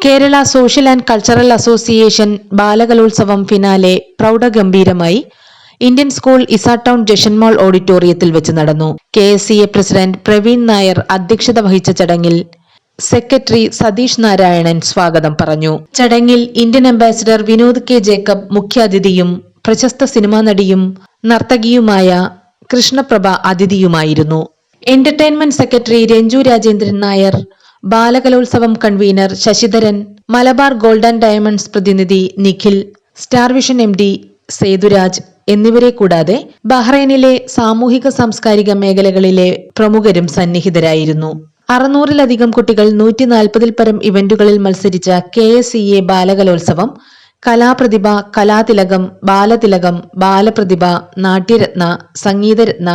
Kerala social and cultural association Balakalolsavam finale പ്രൗഢഗംഭീരമായി Indian school Isa Town Jashan mall ഓഡിറ്റോറിയത്തിൽ വെച്ച് നടന്നു. KSCA പ്രസിഡന്റ് പ്രവീൺ നായർ അധ്യക്ഷത വഹിച്ച ചടങ്ങിൽ സെക്രട്ടറി സതീഷ് നാരായണൻ സ്വാഗതം പറഞ്ഞു. ചടങ്ങിൽ Indian ambassador Vinod K. Jacob മുഖ്യാതിഥിയും പ്രശസ്ത സിനിമാ നടിയും നർത്തകിയുമായ കൃഷ്ണപ്രഭ അതിഥിയുമായിരുന്നു. Entertainment secretary Ranju Rajendran Nair, Balakalolsavam convener Sasidharan, Malabar gold and diamonds പ്രതിനിധി Nikhil, star vision MD Sethuraj എന്നിവരെ കൂടാതെ ബഹ്റൈനിലെ സാമൂഹിക സാംസ്കാരിക മേഖലകളിലെ പ്രമുഖരും സന്നിഹിതരായിരുന്നു. 600-ലധികം കുട്ടികൾ 140-ൽ പരം ഇവന്റുകളിൽ മത്സരിച്ച KSCA Balakalolsavam Kalaprathibha, Kalathilakam, Balathilakam, Balaprathibha, Natyaratna, Sangeetharatna,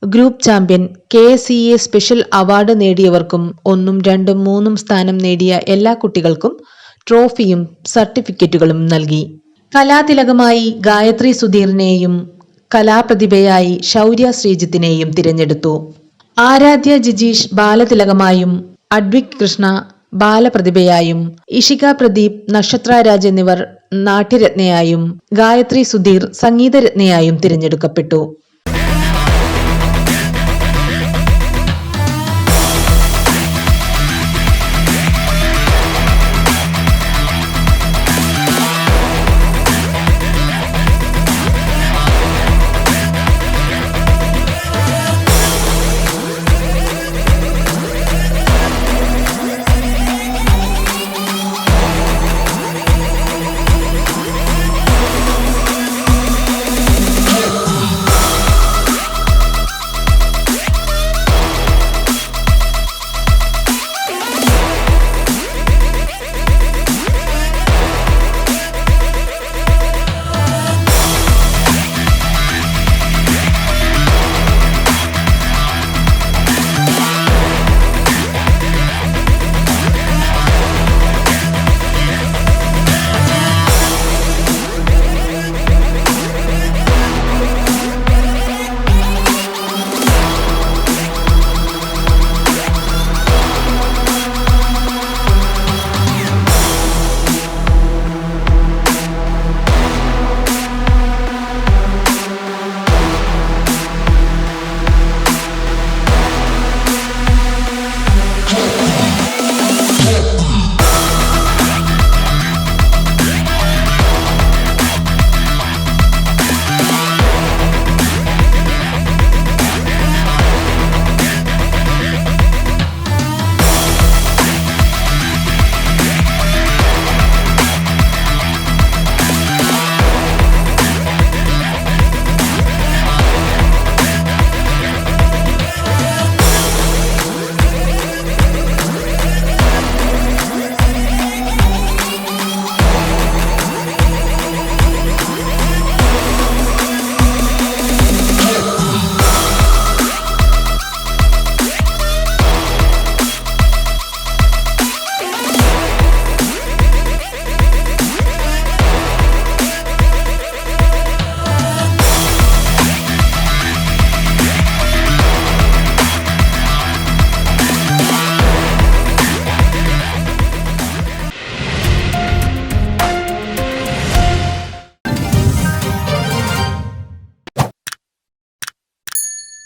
group champion, KSCA special award നേടിയവർക്കും 1, 2, 3 സ്ഥാനം നേടിയ എല്ലാ കുട്ടികൾക്കും ട്രോഫിയും സർട്ടിഫിക്കറ്റുകളും നൽകി. കലാതിലകമായി ഗായത്രി സുധീറിനെയും കലാപ്രതിഭയായി ശൗര്യ ശ്രീജിത്തിനെയും തിരഞ്ഞെടുത്തു. ആരാധ്യ ജിജീഷ് ബാലതിലകമായും, അഡ്വിക് കൃഷ്ണ ബാലപ്രതിഭയായും, ഇഷിക പ്രദീപ്, നക്ഷത്ര രാജ് എന്നിവർ നാട്യരത്നയായും, ഗായത്രി സുധീർ സംഗീതരത്നയായും തിരഞ്ഞെടുക്കപ്പെട്ടു.